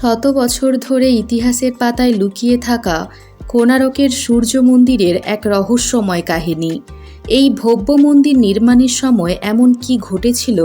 শত বছর ধরে ইতিহাসের পাতায় লুকিয়ে থাকা কোণারকের সূর্য মন্দিরের এক রহস্যময় কাহিনী। এই ভব্য মন্দির নির্মাণের সময় এমন কি ঘটেছিল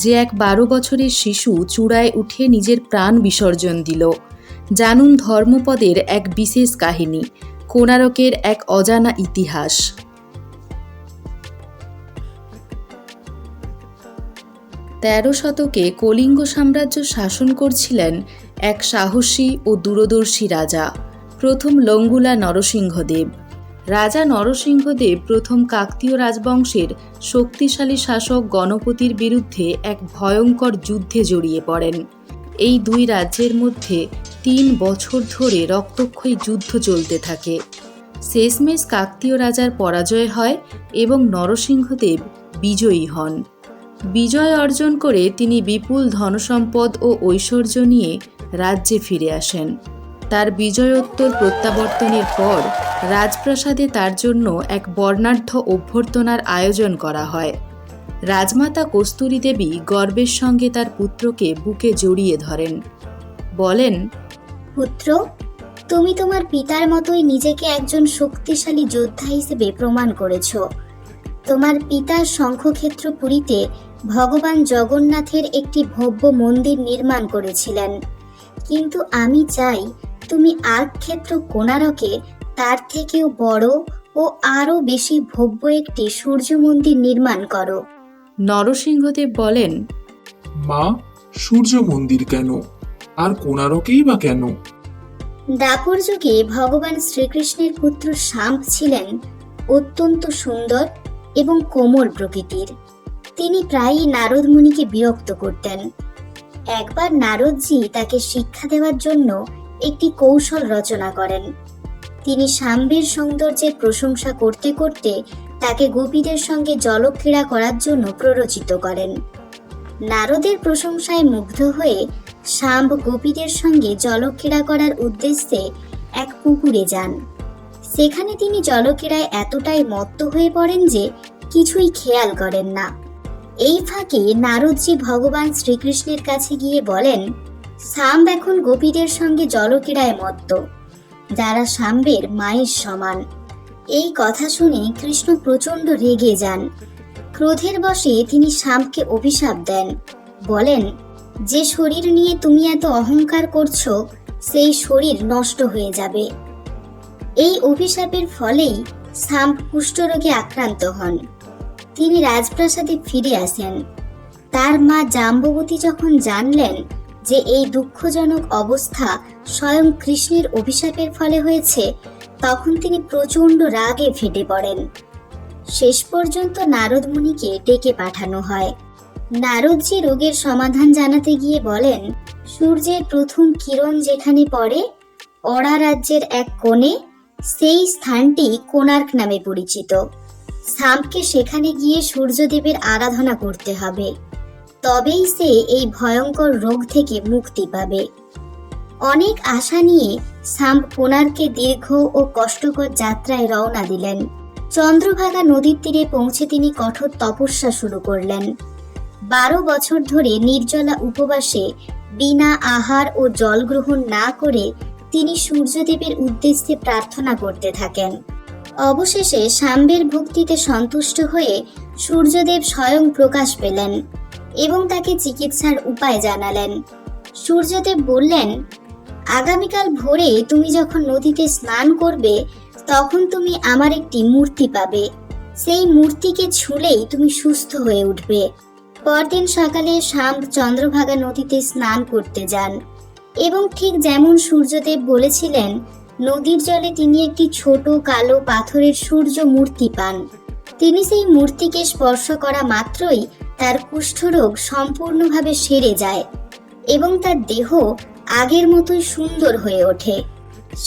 যে এক 12 বছরের শিশু চূড়ায় উঠে নিজের প্রাণ বিসর্জন দিল। জানুন ধর্মপদের এক বিশেষ কাহিনী, কোণারকের এক অজানা ইতিহাস। 13 শতকে কলিঙ্গ সাম্রাজ্য শাসন করছিলেন এক সাহসী ও দূরদর্শী রাজা, প্রথম লঙ্গুলা নরসিংহদেব। রাজা নরসিংহদেব প্রথম কাকতীয় রাজবংশের শক্তিশালী শাসক গণপতির বিরুদ্ধে এক ভয়ঙ্কর যুদ্ধে জড়িয়ে পড়েন। এই দুই রাজ্যের মধ্যে 3 বছর ধরে রক্তক্ষয়ী যুদ্ধ চলতে থাকে। শেষমেশ কাকতীয় রাজার পরাজয় হয় এবং নরসিংহদেব বিজয়ী হন। বিজয় অর্জন করে তিনি বিপুল ধনসম্পদ ও ঐশ্বর্য নিয়ে রাজ্যে ফিরে আসেন। তার বিজয়োত্তর প্রত্যাবর্তনের পর রাজপ্রাসাদে তার জন্য এক বর্ণাঢ্য অভ্যর্থনার আয়োজন করা হয়। রাজমাতা কস্তুরী দেবী গর্বের সঙ্গে তার পুত্রকে বুকে জড়িয়ে ধরেন। বলেন, পুত্র, তুমি তোমার পিতার মতোই নিজেকে একজন শক্তিশালী যোদ্ধা হিসেবে প্রমাণ করেছ। তোমার পিতা শঙ্খক্ষেত্র পুরীতে ভগবান জগন্নাথের একটি ভব্য মন্দির নির্মাণ করেছিলেন, কিন্তু আমি চাই তুমি আর্কক্ষেত্র কোণারকে তার থেকেও বড় ও আরও বেশি ভব্য একটি সূর্য মন্দির নির্মাণ করো। নরসিংহদেব বলেন, মা, সূর্য মন্দির কেন, আর কোণারকেই বা কেন? দ্বাপর যুগে ভগবান শ্রীকৃষ্ণের পুত্র শাম্ব ছিলেন অত্যন্ত সুন্দর এবং কোমল প্রকৃতির। তিনি প্রায়ই নারদ মুনিকে বিরক্ত করতেন। একবার নারদজি তাকে শিক্ষা দেওয়ার জন্য একটি কৌশল রচনা করেন। তিনি শাম্বের সৌন্দর্যের প্রশংসা করতে করতে তাকে গোপীদের সঙ্গে জলক্রীড়া করার জন্য প্ররোচিত করেন। নারদের প্রশংসায় মুগ্ধ হয়ে শাম্ব গোপীদের সঙ্গে জলক্রীড়া করার উদ্দেশ্যে এক পুকুরে যান। সেখানে তিনি জলক্রীড়ায় এতটাই মত্ত হয়ে পড়েন যে কিছুই খেয়াল করেন না। এই ফাঁকে নারদজি ভগবান শ্রীকৃষ্ণের কাছে গিয়ে বলেন, শাম্ব এখন গোপীদের সঙ্গে জলক্রীড়ায় মত্ত, যারা শাম্বের মায়ের সমান। এই কথা শুনে কৃষ্ণ প্রচণ্ড রেগে যান। ক্রোধের বশে তিনি শাম্বকে অভিশাপ দেন। বলেন, যে শরীর নিয়ে তুমি এত অহংকার করছো, সেই শরীর নষ্ট হয়ে যাবে। এই অভিশাপের ফলেই শাম্ব কুষ্ঠরোগে আক্রান্ত হন। তিনি রাজপ্রাসাদে ফিরে আসেন। তার মা জাম্ববতী যখন জানলেন যে এই দুঃখজনক অবস্থা স্বয়ং কৃষ্ণের অভিশাপের ফলে হয়েছে, তখন তিনি প্রচণ্ড রাগে ফেটে পড়েন। শেষ পর্যন্ত নারদ মুনিকে ডেকে পাঠানো হয়। নারদজি রোগের সমাধান জানাতে গিয়ে বলেন, সূর্যের প্রথম কিরণ যেখানে পড়ে অরা রাজ্যের এক কোণে, সেই স্থানটি কোণার্ক নামে পরিচিত। শাম্বকে সেখানে গিয়ে সূর্যদেবের আরাধনা করতে হবে, তবেই সে এই ভয়ঙ্কর রোগ থেকে মুক্তি পাবে। অনেক আশা নিয়ে শাম্ব কোণার্কে দীর্ঘ ও কষ্টকর যাত্রায় রওনা দিলেন। চন্দ্রভাগা নদীর তীরে পৌঁছে তিনি কঠোর তপস্যা শুরু করলেন। 12 বছর ধরে নির্জলা উপবাসে বিনা আহার ও জল গ্রহণ না করে তিনি সূর্যদেবের উদ্দেশ্যে প্রার্থনা করতে থাকেন। অবশেষে শাম্বের ভক্তিতে সন্তুষ্ট হয়ে সূর্যদেব স্বয়ং প্রকাশ পেলেন এবং তাকে চিকিৎসার উপায় জানালেন। সূর্যদেব বললেন, আগামীকাল ভোরে তুমি যখন নদীতে স্নান করবে, তখন তুমি আমার একটি মূর্তি পাবে। সেই মূর্তিকে ছুঁলেই তুমি সুস্থ হয়ে উঠবে। পরদিন সকালে শাম্ব চন্দ্রভাগা নদীতে স্নান করতে যান এবং ঠিক যেমন সূর্যদেব বলেছিলেন, নদীর জলে তিনি একটি ছোট কালো পাথরের সূর্য মূর্তি পান। তিনি সেই মূর্তিকে স্পর্শ করা মাত্রই তার কুষ্ঠরোগ সম্পূর্ণভাবে সেরে যায় এবং তার দেহ আগের মতোই সুন্দর হয়ে ওঠে।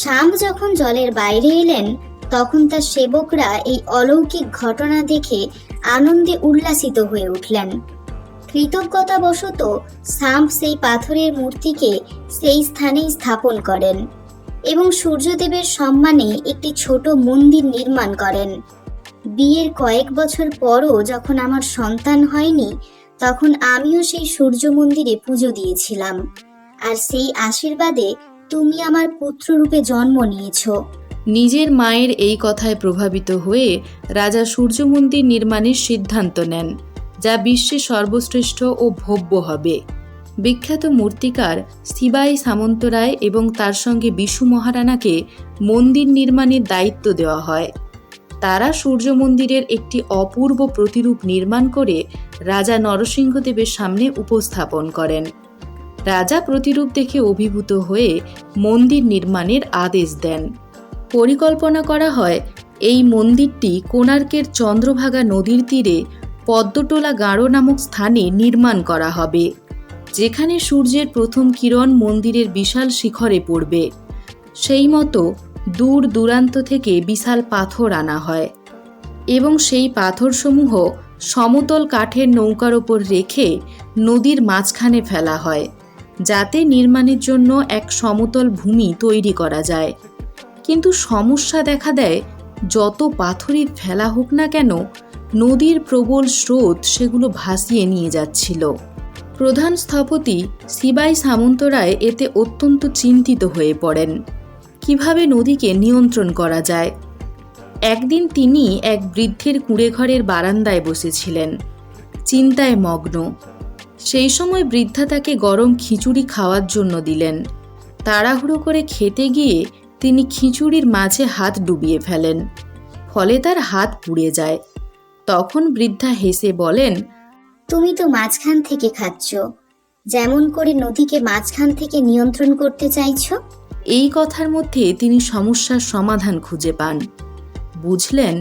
শাম্ব যখন জলের বাইরে এলেন, তখন তার সেবকরা এই অলৌকিক ঘটনা দেখে আনন্দে উল্লাসিত হয়ে উঠলেন। কৃতজ্ঞতাবশত শাম্ব সেই পাথরের মূর্তিকে সেই স্থানেই স্থাপন করেন এবং সূর্যদেবের সম্মানে একটি ছোট মন্দির নির্মাণ করেন। বিয়ের কয়েক বছর পরও যখন আমার সন্তান হয়নি, তখন আমিও সেই সূর্য মন্দিরে পুজো দিয়েছিলাম। আর সেই আশীর্বাদে তুমি আমার পুত্ররূপে জন্ম নিয়েছো। নিজের মায়ের এই কথায় প্রভাবিত হয়ে রাজা সূর্য মন্দির নির্মাণের সিদ্ধান্ত নেন, যা বিশ্বে সর্বশ্রেষ্ঠ ও ভব্য হবে। বিখ্যাত মূর্তিকার সিবাই সামন্তরায় এবং তার সঙ্গে বিশু মহারানাকে মন্দির নির্মাণের দায়িত্ব দেওয়া হয়। তারা সূর্য মন্দিরের একটি অপূর্ব প্রতিরূপ নির্মাণ করে রাজা নরসিংহদেবের সামনে উপস্থাপন করেন। রাজা প্রতিরূপ দেখে অভিভূত হয়ে মন্দির নির্মাণের আদেশ দেন। পরিকল্পনা করা হয় এই মন্দিরটি কোণার্কের চন্দ্রভাগা নদীর তীরে পদ্মটোলা গাঁড়ো নামক স্থানে নির্মাণ করা হবে, যেখানে সূর্যের প্রথম কিরণ মন্দিরের বিশাল শিখরে পড়বে। সেই মতো দূর দূরান্ত থেকে বিশাল পাথর আনা হয় এবং সেই পাথরসমূহ সমতল কাঠের নৌকার ওপর রেখে নদীর মাঝখানে ফেলা হয়, যাতে নির্মাণের জন্য এক সমতল ভূমি তৈরি করা যায়। কিন্তু সমস্যা দেখা দেয়, যত পাথরই ফেলা হোক না কেন, নদীর প্রবল স্রোত সেগুলো ভাসিয়ে নিয়ে যাচ্ছিল। প্রধান স্থপতি সিবাই সামন্তরায় এতে অত্যন্ত চিন্তিত হয়ে পড়েন। কিভাবে নদীকে নিয়ন্ত্রণ করা যায়? একদিন তিনি এক বৃদ্ধের কুঁড়েঘরের বারান্দায় বসেছিলেন, চিন্তায় মগ্ন। সেই সময় বৃদ্ধা তাকে গরম খিচুড়ি খাওয়ার জন্য দিলেন। তাড়াহুড়ো করে খেতে গিয়ে তিনি খিচুড়ির মাঝে হাত ডুবিয়ে ফেলেন, ফলে তার হাত পুড়ে যায়। তখন বৃদ্ধা হেসে বলেন, তুমি তো মাঝখান থেকে খাচ্ছ, যেমন করে নদীকে মাঝখান থেকে নিয়ন্ত্রণ করতে চাইছো। এই কথার মধ্যে তিনি সমস্যার সমাধান খুঁজে পান। বুঝলেন,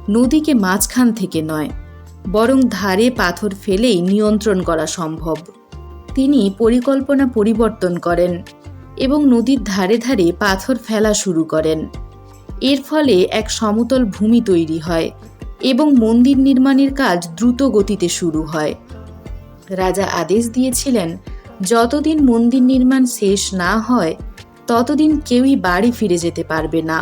নদীকে মাঝখান থেকে নয়, বরং ধারে পাথর ফেলেই নিয়ন্ত্রণ করা সম্ভব। তিনি পরিকল্পনা পরিবর্তন করেন এবং নদীর ধারে ধারে পাথর ফেলা শুরু করেন। এর ফলে এক সমতল ভূমি তৈরি হয় এবং মন্দির নির্মাণের কাজ দ্রুত গতিতে শুরু হয়। রাজা আদেশ দিয়েছিলেন, যতদিন মন্দির নির্মাণ শেষ না হয় ততদিন কেউই বাড়ি ফিরে যেতে পারবে না।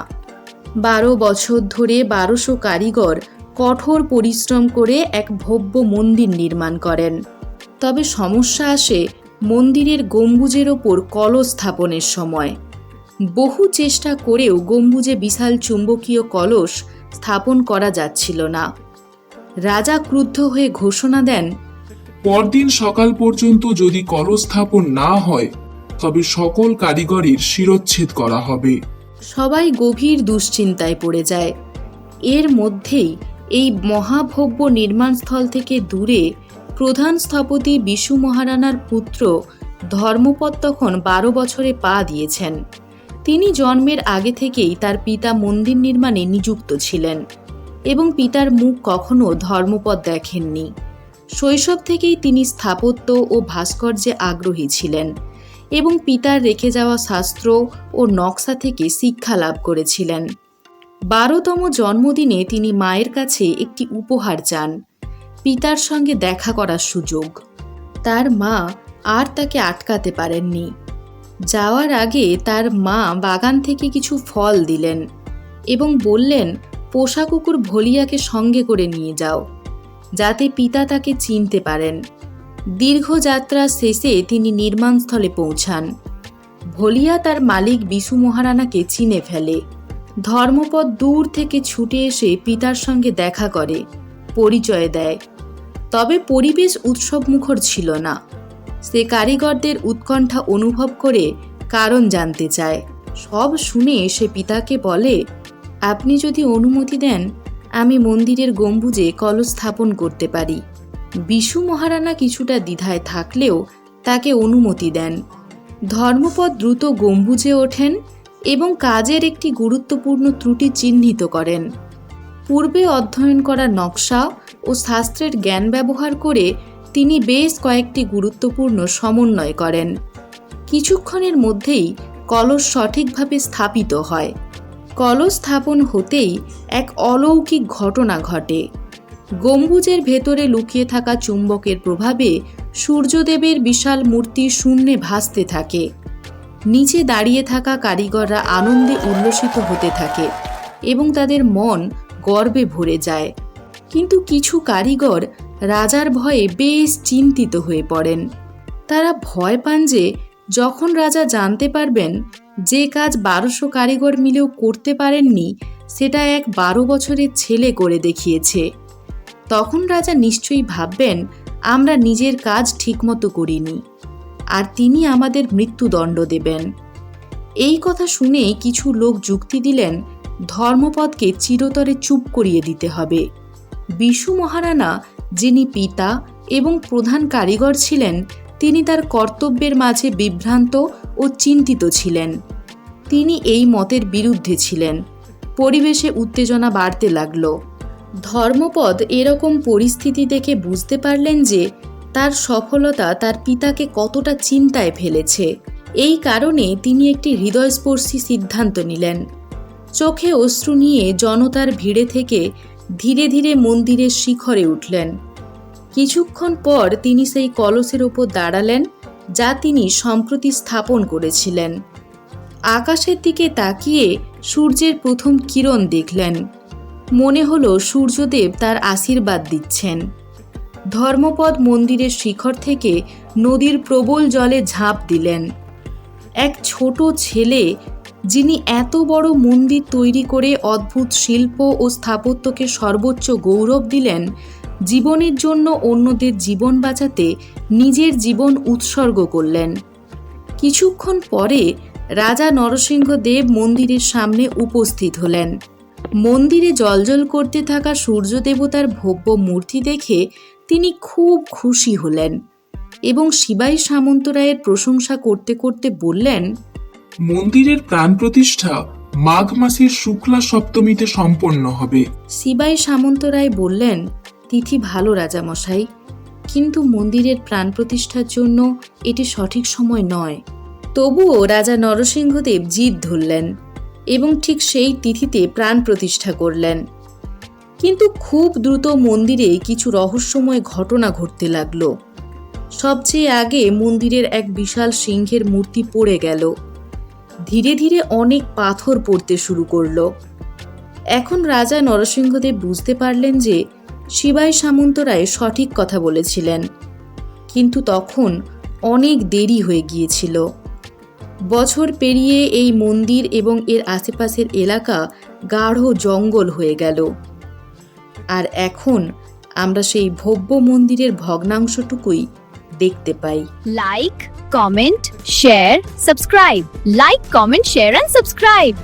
12 বছর ধরে 1200 কারিগর কঠোর পরিশ্রম করে এক ভব্য মন্দির নির্মাণ করেন। তবে সমস্যা আসে মন্দিরের গম্বুজের ওপর কলস স্থাপনের সময়। বহু চেষ্টা করেও গম্বুজে বিশাল চুম্বকীয় কলস স্থাপন করা যাচ্ছিল না। রাজা ক্রুদ্ধ হয়ে ঘোষণা দেন, পরদিন সকাল পর্যন্ত যদি কলস স্থাপন না হয় তবে সকল কারিগরের শিরচ্ছেদ করা হবে। সবাই গভীর দুশ্চিন্তায় পড়ে যায়। এর মধ্যেই এই মহাভব্য নির্মাণস্থল থেকে দূরে প্রধান স্থপতি বিশু মহারানার পুত্র ধর্মপদ তখন 12 বছরে পা দিয়েছেন। তিনি জন্মের আগে থেকেই তার পিতা মন্দির নির্মাণে নিযুক্ত ছিলেন এবং পিতার মুখ কখনো ধর্মপদ দেখেননি। শৈশব থেকেই তিনি স্থাপত্য ও ভাস্কর্যে আগ্রহী ছিলেন এবং পিতার রেখে যাওয়া শাস্ত্র ও নকশা থেকে শিক্ষা লাভ করেছিলেন। 12তম জন্মদিনে তিনি মায়ের কাছে একটি উপহার চান, পিতার সঙ্গে দেখা করার সুযোগ। তার মা আর তাকে আটকাতে পারেননি। যাওয়ার আগে তার মা বাগান থেকে কিছু ফল দিলেন এবং বললেন, পোষা কুকুর ভলিয়াকে সঙ্গে করে নিয়ে যাও, যাতে পিতা তাকে চিনতে পারেন। দীর্ঘ যাত্রা শেষে তিনি নির্মাণস্থলে পৌঁছান। ভলিয়া তার মালিক বিশু মহারানাকে চিনে ফেলে। ধর্মপদ দূর থেকে ছুটে এসে পিতার সঙ্গে দেখা করে, পরিচয় দেয়। তবে পরিবেশ উৎসবমুখর ছিল না। সে কারিগরদের উৎকণ্ঠা অনুভব করে কারণ জানতে চায়। সব শুনে সে পিতাকে বলে, আপনি যদি অনুমতি দেন আমি মন্দিরের গম্বুজে কলস স্থাপন করতে পারি। বিশু মহারানা কিছুটা দ্বিধায় থাকলেও তাকে অনুমতি দেন। ধর্মপদ দ্রুত গম্বুজে ওঠেন এবং কাজের একটি গুরুত্বপূর্ণ ত্রুটি চিহ্নিত করেন। পূর্বে অধ্যয়ন করা নকশা ও শাস্ত্রের জ্ঞান ব্যবহার করে তিনি বেশ কয়েকটি গুরুত্বপূর্ণ সমন্বয় করেন। কিছুক্ষণের মধ্যেই কলস সঠিকভাবে স্থাপিত হয়। কলস স্থাপন হতেই এক অলৌকিক ঘটনা ঘটে। গম্বুজের ভেতরে লুকিয়ে থাকা চুম্বকের প্রভাবে সূর্যদেবের বিশাল মূর্তি শূন্যে ভাসতে থাকে। নিচে দাঁড়িয়ে থাকা কারিগররা আনন্দে উল্লসিত হতে থাকে এবং তাদের মন গর্বে ভরে যায়। কিন্তু কিছু কারিগর রাজার ভয়ে বেশ চিন্তিত হয়ে পড়েন। তারা ভয় পান যে যখন রাজা জানতে পারবেন যে কাজ 1200 কারিগর মিলেও করতে পারেননি সেটা এক 12 বছরের ছেলে করে দেখিয়েছে, তখন রাজা নিশ্চয়ই ভাববেন আমরা নিজের কাজ ঠিকমতো করিনি, আর তিনি আমাদের মৃত্যুদণ্ড দেবেন। এই কথা শুনে কিছু লোক যুক্তি দিলেন ধর্মপদকে চিরতরে চুপ করিয়ে দিতে হবে। বিশু মহারানা, যিনি পিতা এবং প্রধান কারিগর ছিলেন, তিনি তার কর্তব্যের মাঝে বিভ্রান্ত ও চিন্তিত ছিলেন। তিনি এই মতের বিরুদ্ধে ছিলেন। পরিবেশে উত্তেজনা বাড়তে লাগল। ধর্মপদ এরকম পরিস্থিতি দেখে বুঝতে পারলেন যে তার সফলতা তার পিতাকে কতটা চিন্তায় ফেলেছে। এই কারণে তিনি একটি হৃদয়স্পর্শী সিদ্ধান্ত নিলেন। চোখে অশ্রু নিয়ে জনতার ভিড়ে থেকে ধীরে ধীরে মন্দিরের শিখরে উঠলেন। কিছুক্ষণ পর তিনি সেই কলসের ওপর দাঁড়ালেন যা তিনি সম্প্রতি স্থাপন করেছিলেন। আকাশের দিকে তাকিয়ে সূর্যের প্রথম কিরণ দেখলেন। মনে হলো সূর্যদেব তার আশীর্বাদ দিচ্ছেন। ধর্মপদ মন্দিরের শিখর থেকে নদীর প্রবল জলে ঝাঁপ দিলেন। এক ছোট ছেলে, যিনি এত বড় মন্দির তৈরি করে অদ্ভুত শিল্প ও স্থাপত্যকে সর্বোচ্চ গৌরব দিলেন, জীবনের জন্য অন্যদের জীবন বাঁচাতে নিজের জীবন উৎসর্গ করলেন। কিছুক্ষণ পরে রাজা নরসিংহদেব মন্দিরের সামনে উপস্থিত হলেন। মন্দিরে জ্বলজ্বল করতে থাকা সূর্য দেবতার ভব্য মূর্তি দেখে তিনি খুব খুশি হলেন এবং সিবাই সামন্তরায়ের প্রশংসা করতে করতে বললেন, মন্দিরের প্রাণ প্রতিষ্ঠা মাঘ মাসের শুক্লা সপ্তমীতে সম্পন্ন হবে। সিবাই সামন্তরায় বললেন, তিথি ভালো রাজামশাই, কিন্তু মন্দিরের প্রাণ প্রতিষ্ঠার জন্য এটি সঠিক সময় নয়। তবুও রাজা নরসিংহদেব জিদ ধরলেন এবং ঠিক সেই তিথিতে প্রাণ প্রতিষ্ঠা করলেন। কিন্তু খুব দ্রুত মন্দিরে কিছু রহস্যময় ঘটনা ঘটতে লাগল। সবচেয়ে আগে মন্দিরের এক বিশাল সিংহের মূর্তি পড়ে গেল। ধীরে ধীরে অনেক পাথর পড়তে শুরু করল। এখন রাজা নরসিংহদেব বুঝতে পারলেন যে সিবাই সামন্তরায় সঠিক কথা বলেছিলেন, কিন্তু তখন অনেক দেরি হয়ে গিয়েছিল। বছর পেরিয়ে এই মন্দির এবং এর আশেপাশের এলাকা গাঢ় জঙ্গল হয়ে গেল। আর এখন আমরা সেই ভব্য মন্দিরের ভগ্নাংশটুকুই দেখতে পাই। Like, comment, share, subscribe. Like, comment, share and subscribe.